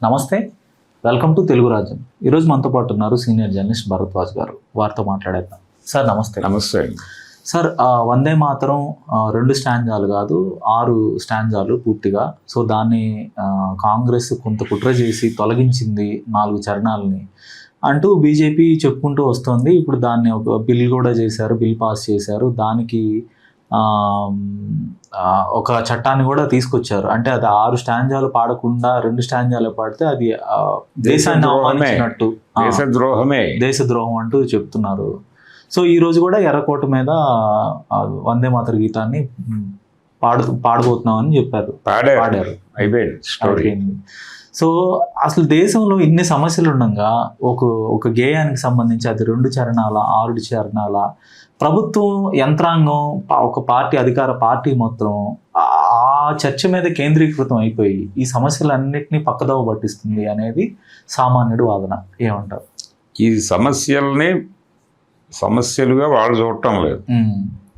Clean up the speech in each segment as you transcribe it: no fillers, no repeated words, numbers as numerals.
నమస్తే, welcome to Telugu రాజ్యం. ఈరోజు మనతో పాటు ఉన్నారు సీనియర్ జర్నలిస్ట్ భరద్వాజ్ గారు. వారితో మాట్లాడేద్దాం. సార్ నమస్తే. నమస్తే. సార్, వందే మాతరం 2 స్టాంజాలు కాదు 6 స్టాంజాలు పూర్తిగా. సో దాన్ని కాంగ్రెస్ కొంత కుట్ర చేసి తొలగించింది 4 చరణాలని అంటూ బీజేపీ చెప్పుకుంటూ వస్తుంది. ఇప్పుడు దాన్ని ఒక బిల్ కూడా చేశారు, బిల్ పాస్ చేశారు. దానికి ఒక చట్టాన్ని కూడా తీసుకొచ్చారు. అంటే అది 6 స్టాంజాలు పాడకుండా 2 స్టాంజాలు పాడితే అది దేశాన్ని అవమానించినట్టు, దేశద్రోహం అంటూ చెప్తున్నారు. సో ఈ రోజు కూడా ఎర్రకోట మీద వందే మాతర గీతాన్ని పాడబోతున్నామని చెప్పారు, పాడారు. అయిపోయింది. సో అసలు దేశంలో ఇన్ని సమస్యలు ఉండగా ఒక గేయానికి సంబంధించి అది 2 చరణాల 6 చరణాల ప్రభుత్వం యంత్రాంగం ఒక పార్టీ అధికార పార్టీ మొత్తం ఆ చర్చ మీద కేంద్రీకృతం అయిపోయి ఈ సమస్యలన్నింటినీ పక్కదోవ పట్టిస్తుంది అనేది సామాన్యుడు వాదన. ఏమంటారు? ఈ సమస్యలుగా వాళ్ళు చూడటం లేదు,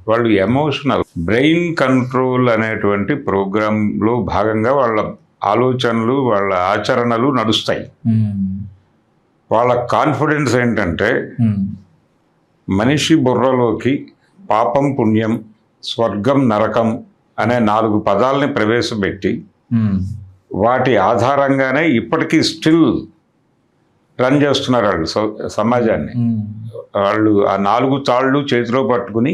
వాళ్ళు ఎమోషనల్ బ్రెయిన్ కంట్రోల్ అనేటువంటి ప్రోగ్రాంలో భాగంగా వాళ్ళ ఆలోచనలు వాళ్ళ ఆచరణలు నడుస్తాయి. వాళ్ళ కాన్ఫిడెన్స్ ఏంటంటే మనిషి బుర్రలోకి పాపం పుణ్యం స్వర్గం నరకం అనే 4 పదాలని ప్రవేశపెట్టి వాటి ఆధారంగానే ఇప్పటికీ స్టిల్ రన్ చేస్తున్నారు వాళ్ళు సమాజాన్ని. వాళ్ళు ఆ 4 తాళ్ళు చేతిలో పట్టుకుని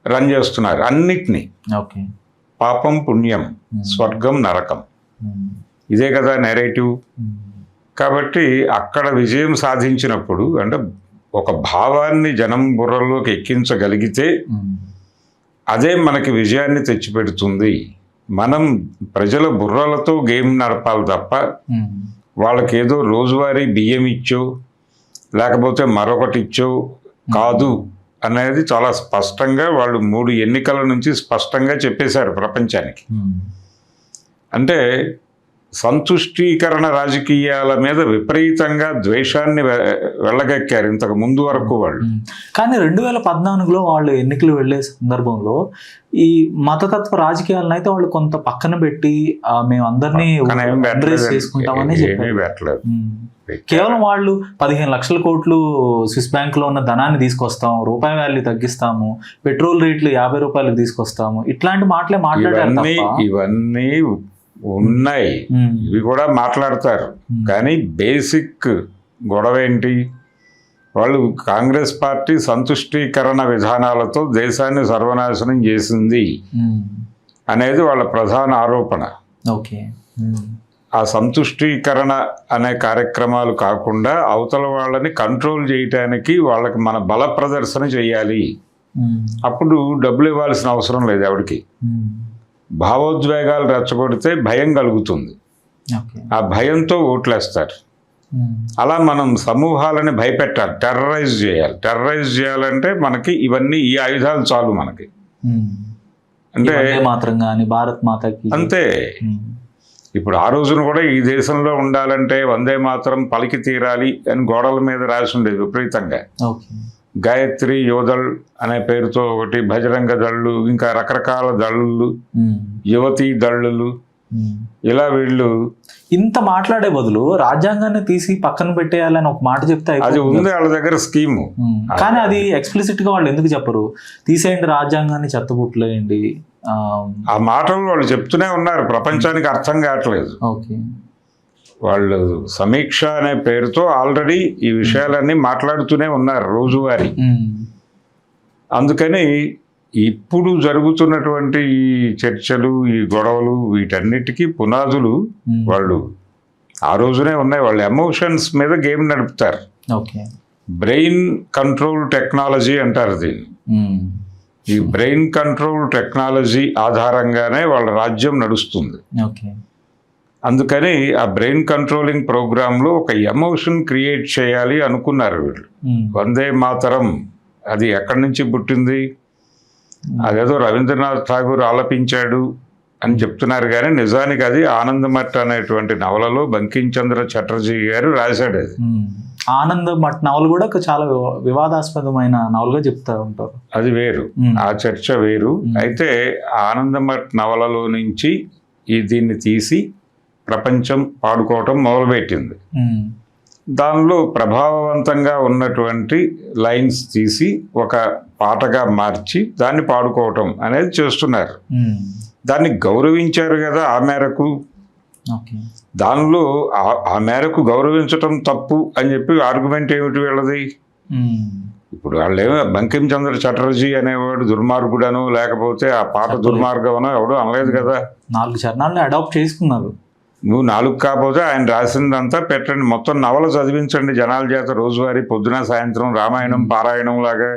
రన్ చేస్తున్నారు అన్నిటినీ. పాపం పుణ్యం స్వర్గం నరకం, ఇదే కదా నెరేటివ్. కాబట్టి అక్కడ విజయం సాధించినప్పుడు అంటే ఒక భావాన్ని జనం బుర్రలోకి ఎక్కించగలిగితే అదే మనకి విజయాన్ని తెచ్చిపెడుతుంది. మనం ప్రజల బుర్రలతో గేమ్ నడపాలి తప్ప వాళ్ళకి ఏదో రోజువారీ బియ్యం ఇచ్చో లేకపోతే మరొకటి ఇచ్చో కాదు అనేది చాలా స్పష్టంగా వాళ్ళు 3 ఎన్నికల నుంచి స్పష్టంగా చెప్పేశారు ప్రపంచానికి. అంటే సంతుష్టీకరణ రాజకీయాల మీద విపరీతంగా ద్వేషాన్ని వెళ్ళగక్కారు ఇంతకు ముందు వరకు వాళ్ళు. కానీ 2014లో వాళ్ళు ఎన్నికలు వెళ్లే సందర్భంలో ఈ మతతత్వ రాజకీయాలను అయితే వాళ్ళు కొంత పక్కన పెట్టి మేము అందరినీ చేసుకుంటామని చెప్పారు. కేవలం వాళ్ళు 15 లక్షల కోట్లు స్విస్ బ్యాంక్ లో ఉన్న ధనాన్ని తీసుకొస్తాము, రూపాయి వాల్యూ తగ్గిస్తాము, పెట్రోల్ రేట్లు 50 రూపాయలకు తీసుకొస్తాము, ఇట్లాంటి మాటలే మాట్లాడారు. ఇవన్నీ ఉన్నాయి, ఇవి కూడా మాట్లాడతారు. కానీ బేసిక్ గొడవ ఏంటి? వాళ్ళు కాంగ్రెస్ పార్టీ సంతుష్టీకరణ విధానాలతో దేశాన్ని సర్వనాశనం చేసింది అనేది వాళ్ళ ప్రధాన ఆరోపణ. ఆ సంతుష్టీకరణ అనే కార్యక్రమాలు కాకుండా అవతల వాళ్ళని కంట్రోల్ చేయటానికి వాళ్ళకి మన బల ప్రదర్శన చేయాలి. అప్పుడు డబ్బులు ఇవ్వాల్సిన అవసరం లేదు ఎవరికి. భావోద్వేగాలు రెచ్చగొడితే భయం కలుగుతుంది, ఆ భయంతో ఓట్లేస్తారు. అలా మనం సమూహాలని భయపెట్టాలి, టెర్రరైజ్ చేయాలి. టెర్రరైజ్ చేయాలంటే మనకి ఇవన్నీ ఈ ఆయుధాలు చాలు మనకి. అంటే భారత్ మాతకి అంతే. ఇప్పుడు ఆ రోజున కూడా ఈ దేశంలో ఉండాలంటే వందే మాతరం పలికి తీరాలి అని గోడల మీద రాసి ఉండేది విపరీతంగా. గాయత్రి యోధల్ అనే పేరుతో ఒకటి, బజరంగ దళ్ళు, ఇంకా రకరకాల దళ్ళు, యువతీ దళ్ళు, ఇలా వీళ్ళు ఇంత మాట్లాడే బదులు రాజ్యాంగాన్ని తీసి పక్కన పెట్టేయాలని ఒక మాట చెప్తే అది ఉంది వాళ్ళ దగ్గర స్కీము. కానీ అది ఎక్స్ప్లిసిట్ గా వాళ్ళు ఎందుకు చెప్పరు? తీసేయండి రాజ్యాంగాన్ని, చెత్తబుట్టలేయండి. ఆ మాటలు వాళ్ళు చెప్తూనే ఉన్నారు, ప్రపంచానికి అర్థం కావట్లేదు. వాళ్ళు సమీక్ష అనే పేరుతో ఆల్రెడీ ఈ విషయాలన్నీ మాట్లాడుతూనే ఉన్నారు రోజువారీ. అందుకని ఇప్పుడు జరుగుతున్నటువంటి ఈ చర్చలు, ఈ గొడవలు, వీటన్నిటికీ పునాదులు వాళ్ళు ఆ రోజునే ఉన్నాయి. వాళ్ళు ఎమోషన్స్ మీద గేమ్ నడుపుతారు. బ్రెయిన్ కంట్రోల్ టెక్నాలజీ అంటారు దీన్ని. ఈ బ్రెయిన్ కంట్రోల్ టెక్నాలజీ ఆధారంగానే వాళ్ళ రాజ్యం నడుస్తుంది. అందుకని ఆ బ్రెయిన్ కంట్రోలింగ్ ప్రోగ్రాంలో ఒక ఎమోషన్ క్రియేట్ చేయాలి అనుకున్నారు వీళ్ళు. వందే మాతరం అది ఎక్కడి నుంచి పుట్టింది? అదేదో రవీంద్రనాథ్ ఠాగూర్ ఆలపించాడు అని చెప్తున్నారు, కానీ నిజానికి అది ఆనందమఠ్ అనేటువంటి నవలలో బంకించంద్ర చటర్జీ గారు రాశాడు. అది ఆనందమఠ్ నవల కూడా చాలా వివాదాస్పదమైన నవలుగా చెప్తా ఉంటారు. అది వేరు, ఆ చర్చ వేరు. అయితే ఆనందమఠ్ నవలలో నుంచి దీన్ని తీసి ప్రపంచం పాడుకోవటం మొదలుపెట్టింది. దానిలో ప్రభావవంతంగా ఉన్నటువంటి లైన్స్ తీసి ఒక పాటగా మార్చి దాన్ని పాడుకోవటం అనేది చేస్తున్నారు. దాన్ని గౌరవించారు కదా ఆ మేరకు. దానిలో ఆ మేరకు గౌరవించటం తప్పు అని చెప్పి ఆర్గ్యుమెంట్ ఏమిటి వీళ్ళది? ఇప్పుడు వాళ్ళేమో బంకిం చంద్ర చటర్జీ అనేవాడు దుర్మార్గుడనో లేకపోతే ఆ పాట దుర్మార్గమనో ఎవడో అనలేదు కదా. 4 చరణాలను అడాప్ట్ చేసుకున్నారు. నువ్వు 4 కాకపోతే ఆయన రాసిందంతా పెట్టండి, మొత్తం నవల చదివించండి జనాల చేత రోజువారీ పొద్దున సాయంత్రం రామాయణం పారాయణం లాగా.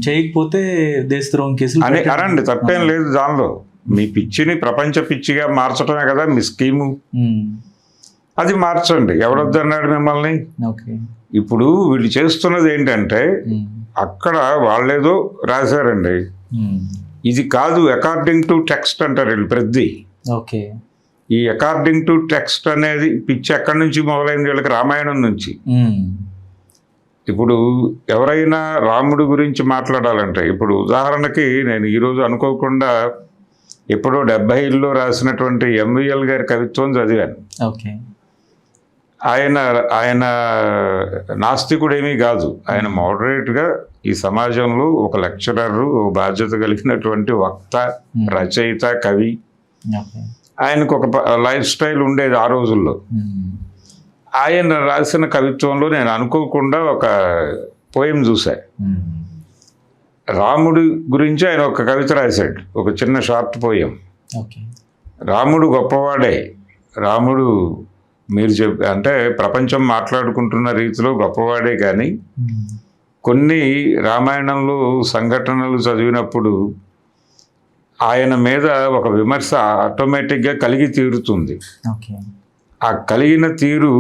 చేయకపోతే దేశద్రోహం కేసులు అని అనండి, తప్పేం లేదు దానిలో. మీ పిచ్చిని ప్రపంచ పిచ్చిగా మార్చడమే కదా మీ స్కీము. అది మార్చండి, ఎవడొద్దన్నాడు మిమ్మల్ని? ఇప్పుడు వీళ్ళు చేస్తున్నది ఏంటంటే అక్కడ వాళ్ళేదో రాశారండి, ఇది కాదు అకార్డింగ్ టు టెక్స్ట్ అంటారు వీళ్ళు ప్రతి. ఈ అకార్డింగ్ టు టెక్స్ట్ అనేది పిచ్చి ఎక్కడి నుంచి మొదలైంది వీళ్ళకి? రామాయణం నుంచి. ఇప్పుడు ఎవరైనా రాముడి గురించి మాట్లాడాలంటే, ఇప్పుడు ఉదాహరణకి నేను ఈరోజు అనుకోకుండా ఎప్పుడో 70లో రాసినటువంటి ఎంవిఎల్ గారి కవిత్వం చదివాను. ఆయన నాస్తికుడేమీ కాదు, ఆయన మోడరేట్గా ఈ సమాజంలో ఒక లెక్చరరు, బాధ్యత కలిగినటువంటి వక్త, రచయిత, కవి. ఆయనకు ఒక లైఫ్ స్టైల్ ఉండేది ఆ రోజుల్లో. ఆయన రాసిన కవిత్వంలో నేను అనుకోకుండా ఒక పోయం చూసా. రాముడి గురించి ఆయన ఒక కవిత రాశాడు, ఒక చిన్న షార్ట్ పోయం. రాముడు గొప్పవాడే, రాముడు మీరు అంటే ప్రపంచం మాట్లాడుకుంటున్న రీతిలో గొప్పవాడే, కానీ కొన్ని రామాయణంలో సంఘటనలు చదివినప్పుడు ఆయన మీద ఒక విమర్శ ఆటోమేటిక్గా కలిగి తీరుతుంది. ఆ కలిగిన తీరు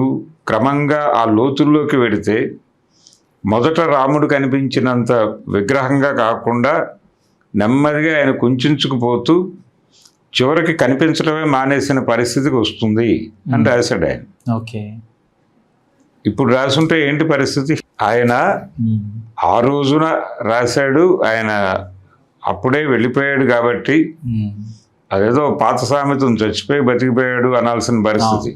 క్రమంగా ఆ లోతుల్లోకి వెడితే మొదట రాముడు కనిపించినంత విగ్రహంగా కాకుండా నెమ్మదిగా ఆయన కుంచుకుపోతూ చివరికి కనిపించడమే మానేసిన పరిస్థితికి వస్తుంది అని రాశాడు ఆయన. ఇప్పుడు రాసుంటే ఏంటి పరిస్థితి? ఆయన ఆ రోజున రాశాడు, ఆయన అప్పుడే వెళ్ళిపోయాడు కాబట్టి అదేదో పాత సామెతం చచ్చిపోయి బతికిపోయాడు అనాల్సిన పరిస్థితి.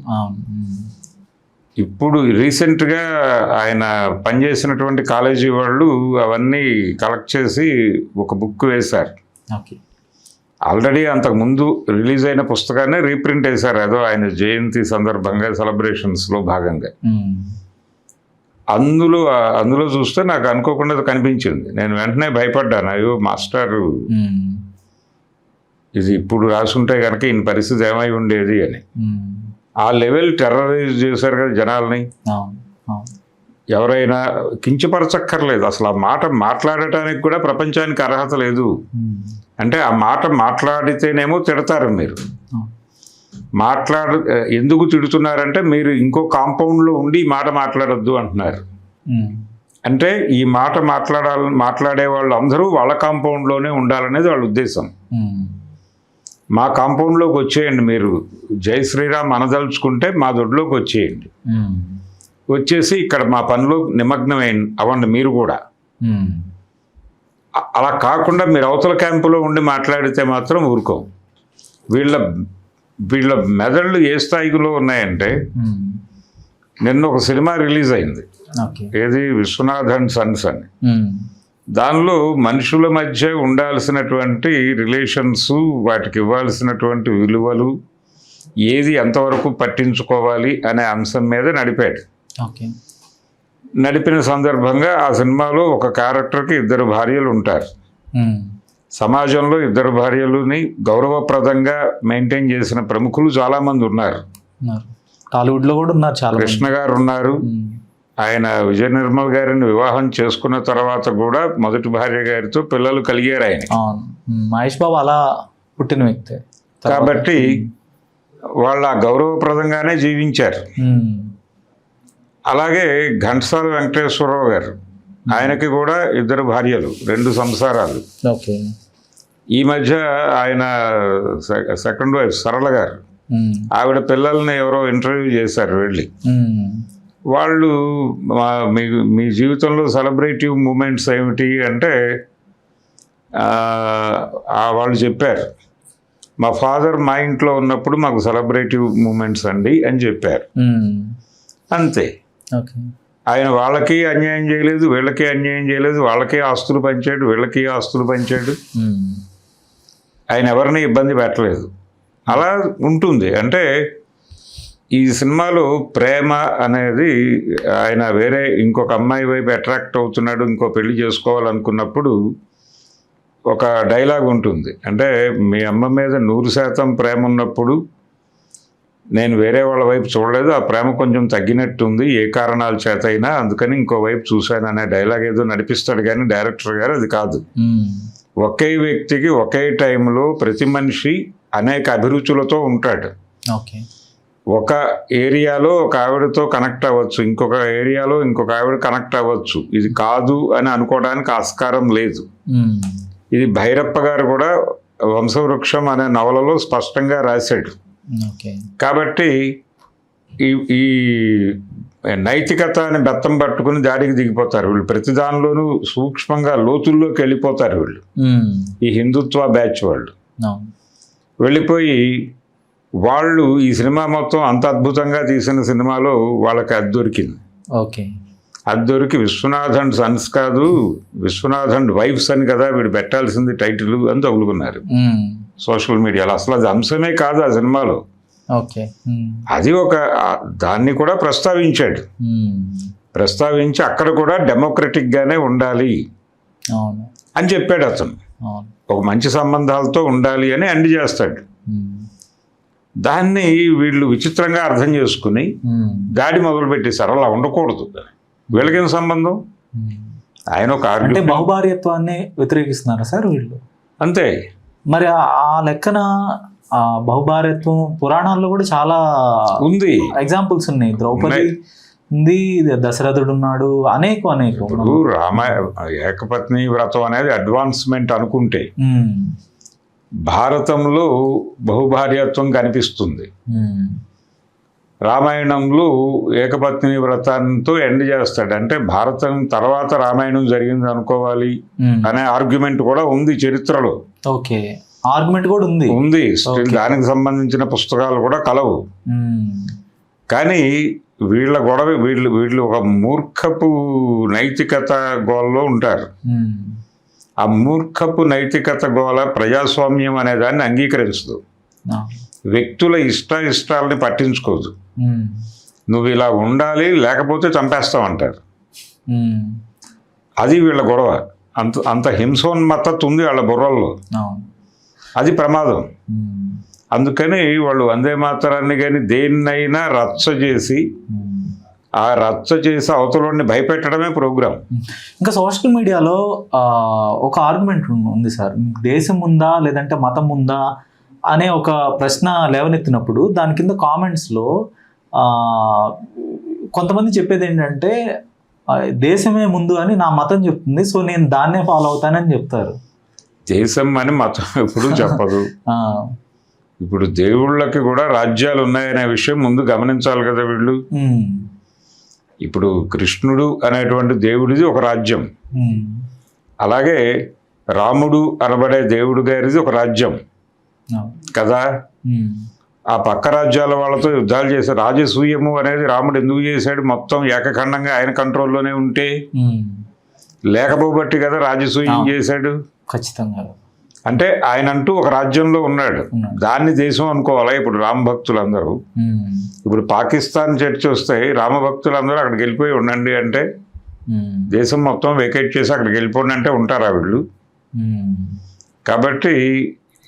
ఇప్పుడు రీసెంట్గా ఆయన పనిచేసినటువంటి కాలేజీ వాళ్ళు అవన్నీ కలెక్ట్ చేసి ఒక బుక్ వేశారు. ఆల్రెడీ అంతకుముందు రిలీజ్ అయిన పుస్తకాన్ని రీప్రింట్ వేశారు, ఏదో ఆయన జయంతి సందర్భంగా సెలబ్రేషన్స్లో భాగంగా. అందులో చూస్తే నాకు అనుకోకుండా కనిపించింది. నేను వెంటనే భయపడ్డాను, అయ్యో మాస్టర్ ఇది ఇప్పుడు రాసుంటే కనుక ఈయన పరిస్థితి ఏమై ఉండేది అని. ఆ లెవెల్ టెర్రరైజ్ చేశారు కదా జనాల్ని. ఎవరైనా కించపరచక్కర్లేదు, అసలు ఆ మాట మాట్లాడటానికి కూడా ప్రపంచానికి అర్హత లేదు. అంటే ఆ మాట మాట్లాడితేనేమో తిడతారు మీరు. ఎందుకు తిడుతున్నారంటే మీరు ఇంకో కాంపౌండ్లో ఉండి ఈ మాట మాట్లాడొద్దు అంటున్నారు. అంటే ఈ మాట మాట్లాడే వాళ్ళు అందరూ వాళ్ళ కాంపౌండ్లోనే ఉండాలనేది వాళ్ళ ఉద్దేశం. మా కాంపౌండ్లోకి వచ్చేయండి, మీరు జై శ్రీరామ్ అనదలుచుకుంటే మా దొడ్లోకి వచ్చేయండి, వచ్చేసి ఇక్కడ మా పనిలో నిమగ్నమైన అవ్వండి మీరు కూడా. అలా కాకుండా మీరు అవతల క్యాంపులో ఉండి మాట్లాడితే మాత్రం ఊరుకోం. వీళ్ళ మెదళ్ళు ఏ స్థాయిలో ఉన్నాయంటే, నిన్న ఒక సినిమా రిలీజ్ అయింది, ఏది విశ్వనాథ్ అండ్ సన్స్ అని. దానిలో మనుషుల మధ్య ఉండాల్సినటువంటి రిలేషన్స్, వాటికి ఇవ్వాల్సినటువంటి విలువలు, ఏది ఎంతవరకు పట్టించుకోవాలి అనే అంశం మీద నడిపాడు. నడిపిన సందర్భంగా ఆ సినిమాలో ఒక క్యారెక్టర్కి 2 భార్యలు ఉంటారు. సమాజంలో 2 భార్యలని గౌరవప్రదంగా మెయింటైన్ చేసిన ప్రముఖులు చాలామంది ఉన్నారు. టాలీవుడ్లో కూడా ఉన్నారు, చాలా. కృష్ణ గారు ఉన్నారు. ఆయన విజయ నిర్మల్ గారిని వివాహం చేసుకున్న తర్వాత కూడా మొదటి భార్య గారితో పిల్లలు కలిగారు ఆయన. మహేష్ బాబు అలా పుట్టిన వ్యక్తి కాబట్టి వాళ్ళ గౌరవప్రదంగానే జీవించారు. అలాగే ఘంటసాల వెంకటేశ్వరరావు గారు, ఆయనకి కూడా 2 భార్యలు, 2 సంసారాలు. ఈ మధ్య ఆయన సెకండ్ వైఫ్ సరళ గారు, ఆవిడ పిల్లల్ని ఎవరో ఇంటర్వ్యూ చేశారు వెళ్ళి. వాళ్ళు మీ జీవితంలో సెలబ్రేటివ్ మూమెంట్స్ ఏమిటి అంటే వాళ్ళు చెప్పారు, మా ఫాదర్ మా ఇంట్లో ఉన్నప్పుడు మాకు సెలబ్రేటివ్ మూమెంట్స్ అండి అని చెప్పారు. అంతే. ఓకే. ఆయన వాళ్ళకి అన్యాయం చేయలేదు, వీళ్ళకి అన్యాయం చేయలేదు, వాళ్ళకే ఆస్తులు పంచాడు, వీళ్ళకి ఆస్తులు పంచాడు. ఆయన ఎవరిని ఇబ్బంది పెట్టలేదు. అలా ఉంటుంది. అంటే ఈ సినిమాలో ప్రేమ అనేది ఆయన వేరే ఇంకొక అమ్మాయి వైపు అట్రాక్ట్ అవుతున్నాడు, ఇంకో పెళ్లి చేసుకోవాలనుకున్నప్పుడు ఒక డైలాగ్ ఉంటుంది. అంటే మీ అమ్మ మీద 100% ప్రేమ ఉన్నప్పుడు నేను వేరే వాళ్ళ వైపు చూడలేదు, ఆ ప్రేమ కొంచెం తగ్గినట్టుంది ఏ కారణాల చేత అయినా, అందుకని ఇంకో వైపు చూశాను అనే డైలాగ్ ఏదో నడిపిస్తాడు. కానీ డైరెక్టర్ గారు అది కాదు. ఒకే వ్యక్తికి ఒకే టైంలో ప్రతి మనిషి అనేక అభిరుచులతో ఉంటాడు. ఓకే. ఒక ఏరియాలో ఒక ఆవిడతో కనెక్ట్ అవ్వచ్చు, ఇంకొక ఏరియాలో ఇంకొక ఆవిడ కనెక్ట్ అవ్వచ్చు. ఇది కాదు అని అనుకోవడానికి ఆస్కారం లేదు. ఇది భైరప్ప గారు కూడా వంశవృక్షం అనే నవలలో స్పష్టంగా రాశాడు. కాబట్టి ఈ నైతికత అని బెత్తం పట్టుకుని దాడికి దిగిపోతారు వీళ్ళు. ప్రతి దానిలోనూ సూక్ష్మంగా లోతుల్లోకి వెళ్ళిపోతారు వీళ్ళు. ఈ హిందుత్వ బ్యాచ్ వాళ్ళు వెళ్ళిపోయి వాళ్ళు ఈ సినిమా మొత్తం అంత అద్భుతంగా తీసిన సినిమాలో వాళ్ళకి అది దొరికింది. ఓకే. అది దొరికి విశ్వనాథ్ అండ్ సన్స్ కాదు, విశ్వనాథ్ అండ్ వైఫ్స్ అని కదా వీడు పెట్టాల్సింది టైటిల్ అని తగులుకున్నారు సోషల్ మీడియాలో. అసలు అది అంశమే కాదు ఆ సినిమాలో. ఓకే. అది ఒక దాన్ని కూడా ప్రస్తావించాడు. ప్రస్తావించి అక్కడ కూడా డెమోక్రటిక్ గానే ఉండాలి అని చెప్పాడు అతను. ఒక మంచి సంబంధాలతో ఉండాలి అని అండి చేస్తాడు. దాన్ని వీళ్ళు విచిత్రంగా అర్థం చేసుకుని దాడి మొదలు పెట్టేశారు. అలా ఉండకూడదు, వీళ్ళకేం సంబంధం. ఆయన ఒక అంటే బహుభార్యత్వాన్ని వ్యతిరేకిస్తున్నారా సార్ వీళ్ళు? అంతే. మరి ఆ లెక్కన బహుభార్యత్వం పురాణాల్లో కూడా చాలా ఉంది, ఎగ్జాంపుల్స్ ఉన్నాయి. ద్రౌపది ఉంది, దశరథుడు ఉన్నాడు, అనేకం. ఇప్పుడు ఏకపత్ని వ్రతం అనేది అడ్వాన్స్మెంట్ అనుకుంటే భారతంలో బహుభార్యత్వం కనిపిస్తుంది. రామాయణంలో ఏకపత్ని వ్రతంతో ఎండ్ చేస్తాడు. అంటే భారతం తర్వాత రామాయణం జరిగింది అనుకోవాలి అనే ఆర్గ్యుమెంట్ కూడా ఉంది చరిత్రలో. ఓకే. ఆర్గ్యుమెంట్ కూడా ఉంది. దానికి సంబంధించిన పుస్తకాలు కూడా కలవు. కానీ వీళ్ళ గొడవ వీళ్ళు ఒక మూర్ఖపు నైతికత గోలలో ఉంటారు. ఆ మూర్ఖపు నైతికత గోల ప్రజాస్వామ్యం అనే దాన్ని అంగీకరించదు. వ్యక్తుల ఇష్టాలని పట్టించుకోదు. నువ్వు ఇలా ఉండాలి లేకపోతే చంపేస్తామంటారు. అది వీళ్ళ గొడవ. అంత హింసోన్మత్తత ఉంది వాళ్ళ బుర్రల్లో. అది ప్రమాదం. అందుకని వాళ్ళు వందే మాతరాన్ని కానీ దేన్నైనా రచ్చ చేసి ఆ రచ్చ చేసి అవతలని భయపెట్టడమే ప్రోగ్రాం. ఇంకా సోషల్ మీడియాలో ఒక ఆర్గ్యుమెంట్ ఉంది సార్, దేశం ఉందా లేదంటే మతం ఉందా అనే ఒక ప్రశ్న లేవనెత్తినప్పుడు దాని కింద కామెంట్స్లో కొంతమంది చెప్పేది ఏంటంటే దేశమే ముందు అని నా మతం చెప్తుంది, సో నేను దాన్నే ఫాలో అవుతానని చెప్తారు. దేశం అని మతం ఎప్పుడు చెప్పదు. ఇప్పుడు దేవుళ్ళకి కూడా రాజ్యాలు ఉన్నాయనే విషయం ముందు గమనించాలి కదా వీళ్ళు. ఇప్పుడు కృష్ణుడు అనేటువంటి దేవుడిది ఒక రాజ్యం, అలాగే రాముడు అనబడే దేవుడు గారిది ఒక రాజ్యం కదా. ఆ పక్క రాజ్యాల వాళ్ళతో యుద్ధాలు చేసే రాజసూయము అనేది రాముడు ఎందుకు చేశాడు? మొత్తం ఏకఖండంగా ఆయన కంట్రోల్లోనే ఉంటే లేకపోబట్టి కదా రాజసూయం చేశాడు. ఖచ్చితంగా. అంటే ఆయన అంటూ ఒక రాజ్యంలో ఉన్నాడు, దాన్ని దేశం అనుకోవాలా? ఇప్పుడు రామభక్తులందరూ ఇప్పుడు పాకిస్తాన్ చర్చ వస్తే రామభక్తులందరూ అక్కడికి వెళ్ళిపోయి ఉండండి అంటే దేశం మొత్తం వెకేట్ చేసి అక్కడికి వెళ్ళిపోండి అంటే ఉంటారా వీళ్ళు? కాబట్టి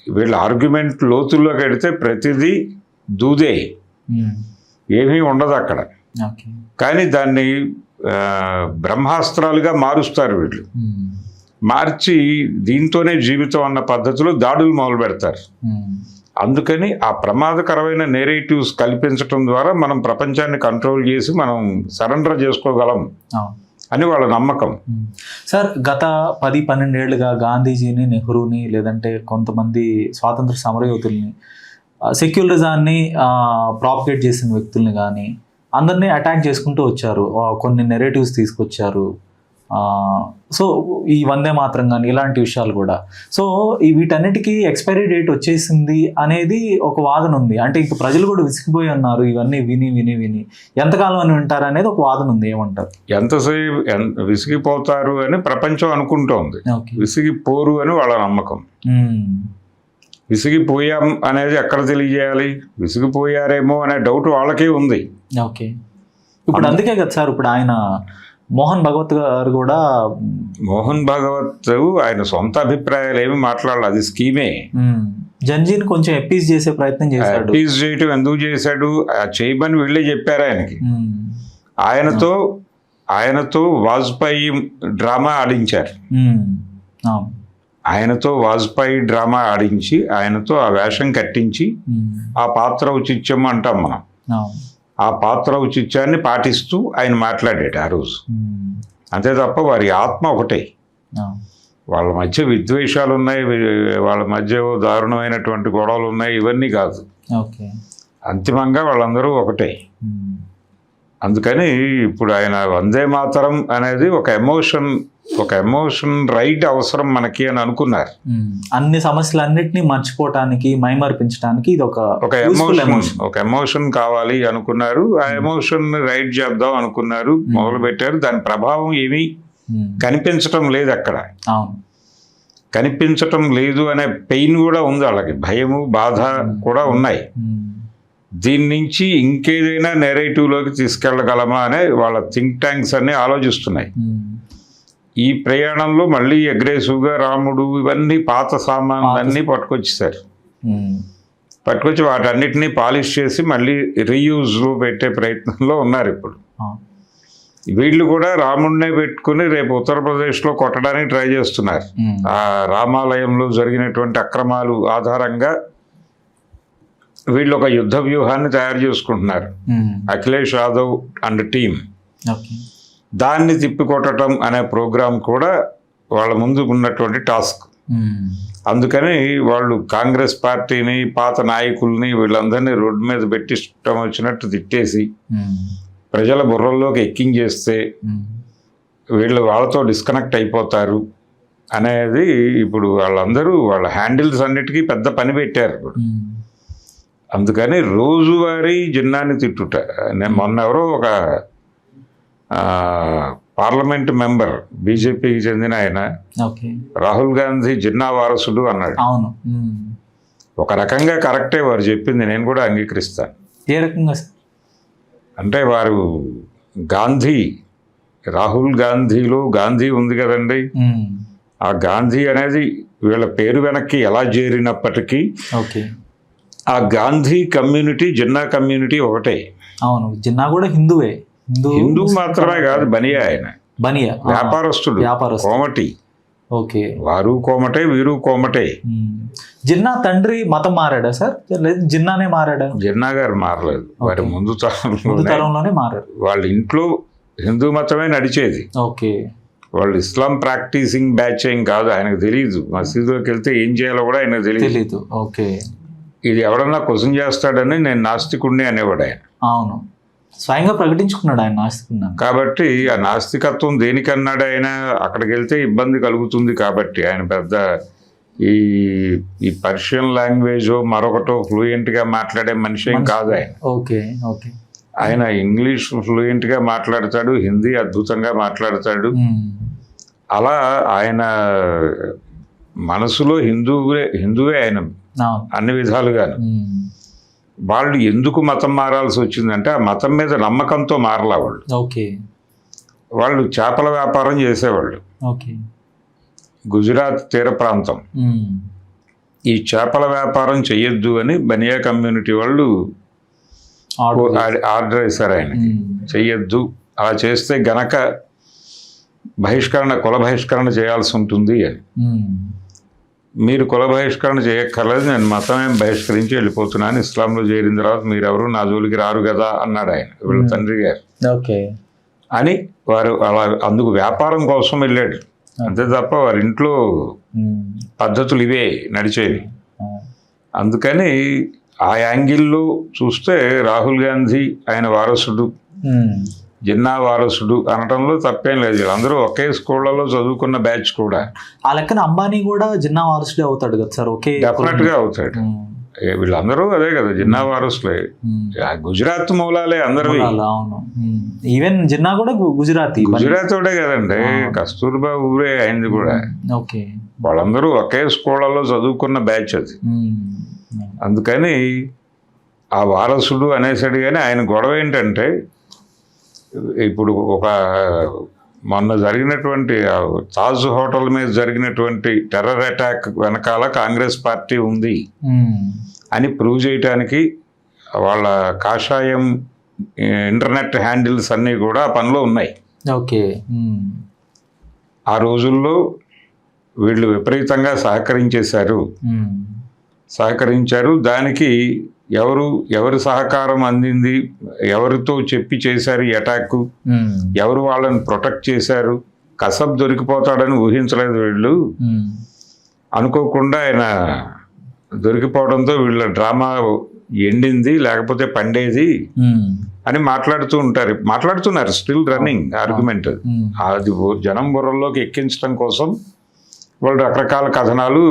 వీళ్ళ ఆర్గ్యుమెంట్ లోతుల్లోకి వెడితే ప్రతిదీ దూదే, ఏమీ ఉండదు అక్కడ. కానీ దాన్ని బ్రహ్మాస్త్రాలుగా మారుస్తారు వీళ్ళు. మార్చి దీంతోనే జీవితం అన్న పద్ధతిలో దాడులు మొదలు పెడతారు. అందుకని ఆ ప్రమాదకరమైన నేరేటివ్స్ కల్పించడం ద్వారా మనం ప్రపంచాన్ని కంట్రోల్ చేసి మనం సరెండర్ చేసుకోగలం అని వాళ్ళ నమ్మకం. సార్, గత 10-12 ఏళ్ళుగా గాంధీజీని, నెహ్రూని, లేదంటే కొంతమంది స్వాతంత్ర సమరయోధుల్ని, సెక్యులరిజాన్ని ప్రాపగేట్ చేసిన వ్యక్తుల్ని కానీ అందరినీ అటాక్ చేసుకుంటూ వచ్చారు. కొన్ని నెరేటివ్స్ తీసుకొచ్చారు. సో ఈ వందే మాత్రం కానీ ఇలాంటి విషయాలు కూడా. సో ఈ వీటన్నిటికీ ఎక్స్పైరీ డేట్ వచ్చేసింది అనేది ఒక వాదన ఉంది. అంటే ఇంక ప్రజలు కూడా విసిగిపోయి ఉన్నారు ఇవన్నీ విని విని విని, ఎంతకాలం అని వింటారు అనేది ఒక వాదన ఉంది. ఏమంటారు? ఎంతసేపు విసిగిపోతారు అని ప్రపంచం అనుకుంటోంది, విసిగిపోరు అని వాళ్ళ నమ్మకం. విసిగిపోయాం అనేది ఎక్కడ తెలియజేయాలి? విసిగిపోయారేమో అనే డౌట్ వాళ్ళకే ఉంది. ఓకే, ఇప్పుడు అందుకే కదా సార్ ఇప్పుడు ఆయన మోహన్ భగవత్ గారు కూడా, మోహన్ భగవత్ ఆయన సొంత అభిప్రాయాలు ఏమి మాట్లాడాలి, అది స్కీమే. జంజీని కొంచెం అప్పీజ్ చేసే ప్రయత్నం చేశాడు. అప్పీజ్ చేయటం ఎందుకు చేశాడు? చేయమని వీళ్ళే చెప్పారు ఆయనకి. ఆయనతో వాజ్పేయి డ్రామా ఆడించారు. ఆయనతో వాజ్పేయి డ్రామా ఆడించి ఆయనతో ఆ వేషం కట్టించి ఆ పాత్ర ఔచిత్యం అంటాం మనం, ఆ పాత్ర ఔచిత్యాన్ని పాటిస్తూ ఆయన మాట్లాడాడు ఆ రోజు. అంతే తప్ప వారి ఆత్మ ఒకటే. వాళ్ళ మధ్య విద్వేషాలు ఉన్నాయి, వాళ్ళ మధ్య దారుణమైనటువంటి గొడవలు ఉన్నాయి, ఇవన్నీ కాదు. అంతిమంగా వాళ్ళందరూ ఒకటే. అందుకని ఇప్పుడు ఆయన వందే మాతరం అనేది ఒక ఎమోషన్ రైట్ అవసరం మనకి అని అనుకున్నారు. అన్ని సమస్యలన్నిటినీ మర్చిపోవటానికి, మైమర్పించడానికి ఇది ఒక ఎమోషన్ కావాలి అనుకున్నారు. ఆ ఎమోషన్ రైట్ చేద్దాం అనుకున్నారు, మొదలు పెట్టారు. దాని ప్రభావం ఏమీ కనిపించటం లేదు అక్కడ. కనిపించటం లేదు అనే పెయిన్ కూడా ఉంది వాళ్ళకి, భయము బాధ కూడా ఉన్నాయి. దీని నుంచి ఇంకేదైనా నెరేటివ్లోకి తీసుకెళ్ళగలమా అనే వాళ్ళ థింక్ ట్యాంక్స్ అన్నీ ఆలోచిస్తున్నాయి. ఈ ప్రయాణంలో మళ్ళీ అగ్రెసివ్గా రాముడు ఇవన్నీ పాత సామాన్లన్నీ పట్టుకొచ్చేసారు. పట్టుకొచ్చి వాటన్నిటినీ పాలిష్ చేసి మళ్ళీ రీయూజ్లో పెట్టే ప్రయత్నంలో ఉన్నారు ఇప్పుడు. వీళ్ళు కూడా రాముడినే పెట్టుకుని రేపు ఉత్తరప్రదేశ్లో కొట్టడానికి ట్రై చేస్తున్నారు. ఆ రామాలయంలో జరిగినటువంటి అక్రమాలు ఆధారంగా వీళ్ళు ఒక యుద్ధ వ్యూహాన్ని తయారు చేసుకుంటున్నారు, అఖిలేష్ యాదవ్ అండ్ టీమ్. దాన్ని తిప్పికొట్టడం అనే ప్రోగ్రాం కూడా వాళ్ళ ముందు ఉన్నటువంటి టాస్క్. అందుకని వాళ్ళు కాంగ్రెస్ పార్టీని, పాత నాయకుల్ని వీళ్ళందరినీ రోడ్డు మీద పెట్టి ఇష్టం వచ్చినట్టు తిట్టేసి ప్రజల బుర్రల్లోకి ఎక్కించేస్తే వీళ్ళు వాళ్ళతో డిస్కనెక్ట్ అయిపోతారు అనేది ఇప్పుడు వాళ్ళందరూ వాళ్ళ హ్యాండిల్స్ అన్నిటికీ పెద్ద పని పెట్టారు ఇప్పుడు. అందుకని రోజువారీ జిన్నాని తిట్టుట. నేను మొన్న ఎవరో ఒక పార్లమెంట్ మెంబర్ బీజేపీకి చెందిన ఆయన రాహుల్ గాంధీ జిన్నా వారసుడు అన్నాడు. ఒక రకంగా కరెక్టే వారు చెప్పింది, నేను కూడా అంగీకరిస్తాను. ఏ రకంగా అంటే వారు గాంధీ, రాహుల్ గాంధీలో గాంధీ ఉంది కదండి, ఆ గాంధీ అనేది వీళ్ళ పేరు వెనక్కి ఎలా చేరినప్పటికీ ఆ గాంధీ కమ్యూనిటీ జిన్నా కమ్యూనిటీ ఒకటే. అవును, జిన్నా కూడా హిందువే. హిందూ మాత్రమే కాదు, బనియా. ఆయన బనియా వ్యాపారస్తుడు, కోమటి. ఓకే, వారు కోమటే వీరు కోమటే. జిన్నా తండ్రి మతం మారాడా సార్? లేదు, జిన్నానే మారాడా? జిన్నా గారు మారలేదు, వారి ముందు తరంలోనే మారారు. వాళ్ళ ఇంట్లో హిందూ మతమే నడిచేది. ఓకే, వాళ్ళు ఇస్లాం ప్రాక్టీసింగ్ బ్యాచ్ ఏం కాదు. ఆయనకు తెలియదు మసీదులోకి వెళ్తే ఏం చేయాలో కూడా ఆయనకు తెలియదు. ఓకే, ఇది ఎవడన్నా క్వశ్చన్ చేస్తాడని నేను నాస్తికుడిని అనేవాడు ఆయన. అవును, స్వయంగా ప్రకటించుకున్నాడు ఆయన నాస్తికున్నాను. కాబట్టి ఆ నాస్తికత్వం దేనికన్నాడు ఆయన? అక్కడికి వెళ్తే ఇబ్బంది కలుగుతుంది కాబట్టి. ఆయన పెద్ద ఈ పర్షియన్ లాంగ్వేజో మరొకటో ఫ్లూయెంట్గా మాట్లాడే మనిషి ఏం కాదు ఆయన. ఓకే ఓకే, ఆయన ఇంగ్లీష్ ఫ్లూయెంట్గా మాట్లాడతాడు, హిందీ అద్భుతంగా మాట్లాడతాడు. అలా ఆయన మనసులో హిందువే ఆయన అన్ని విధాలుగాను. వాళ్ళు ఎందుకు మతం మారాల్సి వచ్చిందంటే ఆ మతం మీద నమ్మకంతో మారలా వాళ్ళు. వాళ్ళు చేపల వ్యాపారం చేసేవాళ్ళు. గుజరాత్ తీర ప్రాంతం. ఈ చేపల వ్యాపారం చెయ్యొద్దు అని బనియా కమ్యూనిటీ వాళ్ళు ఆర్డర్ వేశారు ఆయనకి, చెయ్యొద్దు, అలా చేస్తే గనక కుల బహిష్కరణ చేయాల్సి ఉంటుంది అని. మీరు కుల బహిష్కరణ చేయక్కర్లేదు, నేను మతమేం బహిష్కరించి వెళ్ళిపోతున్నాను, ఇస్లాంలో చేరిన తర్వాత మీరెవరు నా జోలికి రారు కదా అన్నాడు ఆయన, వీళ్ళ తండ్రి గారు. అని వారు అలా అందుకు వ్యాపారం కోసం వెళ్ళాడు అంతే తప్ప వారి ఇంట్లో పద్ధతులు ఇవే నడిచేవి. అందుకని ఆ యాంగిల్లో చూస్తే రాహుల్ గాంధీ ఆయన వారసుడు, జిన్నా వారసుడు అనడంలో తప్పేం లేదు. వీళ్ళందరూ ఒకే స్కూళ్ళలో చదువుకున్న బ్యాచ్ కూడా. ఆ లెక్కన అంబానీ కూడా జిన్నా వారసుడే అవుతాడు కదా సార్? ఓకే, డెఫినెట్ గా అవుతాడు. వీళ్ళందరూ అదే కదా, జిన్నా వారసులే. గుజరాత్ మూలాలే అందరూ. అవును, ఈవెన్ జిన్నా కూడా గుజరాతీ. గుజరాత్ ఒకటే కదండి, కస్తూర్బా ఊరే అయింది కూడా. ఓకే, వాళ్ళందరూ ఒకే స్కూళ్ళలో చదువుకున్న బ్యాచ్ అది. అందుకని ఆ వారసుడు అనేసాడు. కానీ ఆయన గొడవ ఏంటంటే, ఇప్పుడు మొన్న జరిగినటువంటి తాజ్ హోటల్ మీద జరిగినటువంటి టెర్రర్ అటాక్ వెనకాల కాంగ్రెస్ పార్టీ ఉంది అని ప్రూవ్ చేయడానికి వాళ్ళ కాషాయం ఇంటర్నెట్ హ్యాండిల్స్ అన్నీ కూడా ఆ పనిలో ఉన్నాయి. ఓకే, ఆ రోజుల్లో వీళ్ళు విపరీతంగా సహకరించారు. దానికి ఎవరు సహకారం అందింది, ఎవరితో చెప్పి చేశారు ఈ అటాక్, ఎవరు వాళ్ళని ప్రొటెక్ట్ చేశారు, కసబ్ దొరికిపోతాడని ఊహించలేదు వీళ్ళు. అనుకోకుండా ఆయన దొరికిపోవడంతో వీళ్ళ డ్రామా ఎండింది, లేకపోతే పండేది అని మాట్లాడుతున్నారు. Still running argument. అది జనం బుర్రల్లోకి ఎక్కించడం కోసం వాళ్ళు రకరకాల కథనాలు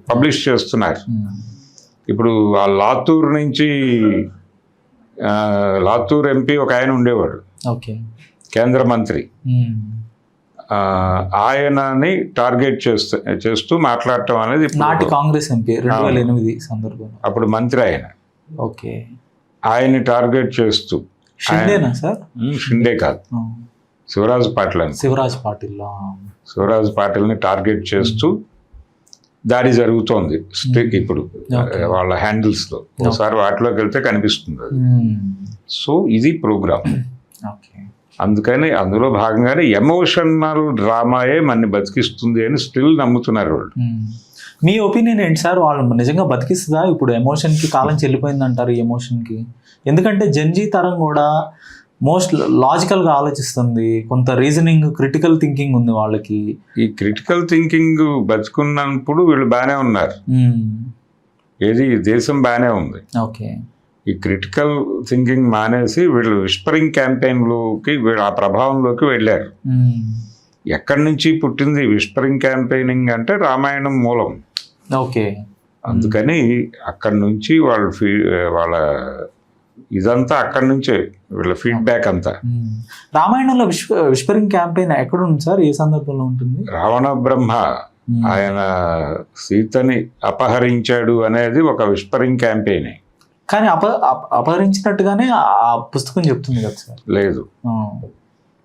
పబ్లిష్ చేస్తున్నారు. ఇప్పుడు ఆ లాతూర్ ఎంపీ ఒక ఆయన ఉండేవాడు, కేంద్ర మంత్రి. ఆయనని టార్గెట్ చేస్తూ మాట్లాడటం అనేది నాటి కాంగ్రెస్ ఎంపీ 2008 సందర్భంలో అప్పుడు మంత్రి ఆయన. ఓకే, ఆయన్ని టార్గెట్ చేస్తూ, షిండే కాదు, శివరాజ్ పాటిల్ని టార్గెట్ చేస్తూ దాడి జరుగుతోంది ఇప్పుడు వాళ్ళ హ్యాండిల్స్లో. ఒకసారి వాటిలోకి వెళ్తే కనిపిస్తుంది అది. సో ఇది ప్రోగ్రామ్. అందుకని అందులో భాగంగానే ఎమోషనల్ డ్రామాయే మనని బతికిస్తుంది అని స్టిల్ నమ్ముతున్నారు వాళ్ళు. మీ ఒపీనియన్ ఏంటి సార్? వాళ్ళు నిజంగా బతికిస్తుందా? ఇప్పుడు ఎమోషన్కి కాలం చెల్లిపోయింది అంటారు ఈ ఎమోషన్కి. ఎందుకంటే జెన్జీ తరం కూడా మోస్ట్ లాజికల్గా ఆలోచిస్తుంది, కొంత రీజనింగ్, క్రిటికల్ థింకింగ్ ఉంది వాళ్ళకి. ఈ క్రిటికల్ థింకింగ్ బతుకున్నప్పుడు వీళ్ళు బాగానే ఉన్నారు. ఏది దేశం బాగానే ఉంది. ఓకే, ఈ క్రిటికల్ థింకింగ్ మానేసి వీళ్ళు విస్పరింగ్ క్యాంపెయిన్లోకి, వీళ్ళు ఆ ప్రభావంలోకి వెళ్ళారు. ఎక్కడి నుంచి పుట్టింది విస్పరింగ్ క్యాంపెయినింగ్ అంటే రామాయణం మూలం. ఓకే, అందుకని అక్కడి నుంచి వాళ్ళ ఇదంతా అక్కడి నుంచే వీళ్ళ ఫీడ్బ్యాక్ అంతా. రామాయణంలో విస్పరింగ్ క్యాంపెయిన్ ఎక్కడ ఉంది సార్? ఏ సందర్భంలో ఉంటుంది? రావణ బ్రహ్మ ఆయన సీతని అపహరించాడు అనేది ఒక విస్పరింగ్ క్యాంపెయిన్. కానీ అపహరించినట్టుగానే ఆ పుస్తకం చెప్తుంది కదా సార్? లేదు,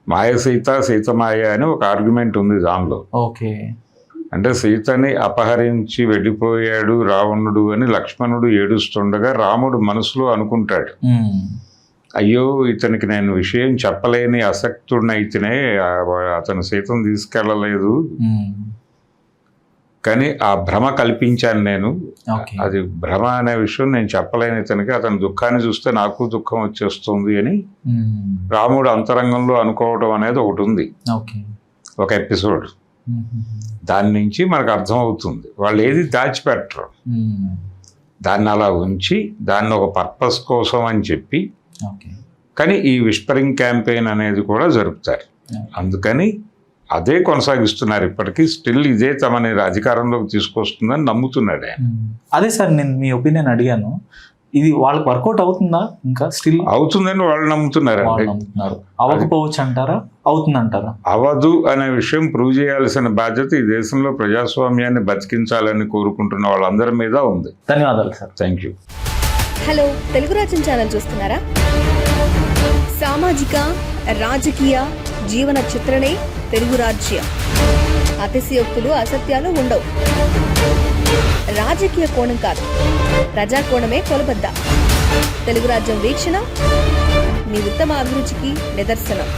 మాయ సీత మాయ అని ఒక ఆర్గ్యుమెంట్ ఉంది దానిలో. ఓకే, అంటే సీతని అపహరించి వెళ్ళిపోయాడు రావణుడు అని లక్ష్మణుడు ఏడుస్తుండగా రాముడు మనసులో అనుకుంటాడు, అయ్యో ఇతనికి నేను విషయం చెప్పలేని అసక్తుడినైతేనే అతను సీతను తీసుకెళ్ళలేదు, కానీ ఆ భ్రమ కల్పించాను నేను. అది భ్రమ అనే విషయం నేను చెప్పలేని ఇతనికి, అతని దుఃఖాన్ని చూస్తే నాకు దుఃఖం వచ్చేస్తుంది అని రాముడు అంతరంగంలో అనుకోవడం అనేది ఒకటి ఉంది, ఒక ఎపిసోడ్. దాని నుంచి మనకు అర్థమవుతుంది వాళ్ళు ఏది దాచిపెట్టరు, దాన్ని అలా ఉంచి దాన్ని ఒక పర్పస్ కోసం అని చెప్పి. కానీ ఈ విస్పరింగ్ క్యాంపెయిన్ అనేది కూడా జరుపుతారు. అందుకని అదే కొనసాగిస్తున్నారు ఇప్పటికీ. స్టిల్ ఇదే తమని అధికారంలోకి తీసుకొస్తుందని నమ్ముతున్నాడు ఆయన. అదే సార్, నేను మీ ఒపీనియన్ అడిగాను, ఇది వాళ్ళకి వర్కౌట్ అవుతుందా? ఇంకా స్టిల్ అవుతుందని వాళ్ళు నమ్ముతున్నారు. అవ్వకపోవచ్చు అంటారా? అవుతుందంటారా? అవదు అనే విషయం ప్రూవ్ చేయాల్సిన బాధ్యత ఈ దేశంలో ప్రజాస్వామ్యాన్ని బతికించాలని కోరుకుంటున్న వాళ్ళందరి మీద ఉంది. ధన్యవాదాలు sir. Thank you. Hello, Telugu రాజ్యం ఛానల్ చూస్తున్నారా? సామాజిక, రాజకీయ, జీవన చిత్రణే తెలుగు రాజ్యం. అతిశయోక్తులు, అసత్యాలు ఉండవు. రాజకీయ కోణం కాదు, ప్రజా కోణమే కొలబద్ద. తెలుగు రాజ్యం వీక్షణ మీ ఉత్తమ అభిరుచికి నిదర్శనం.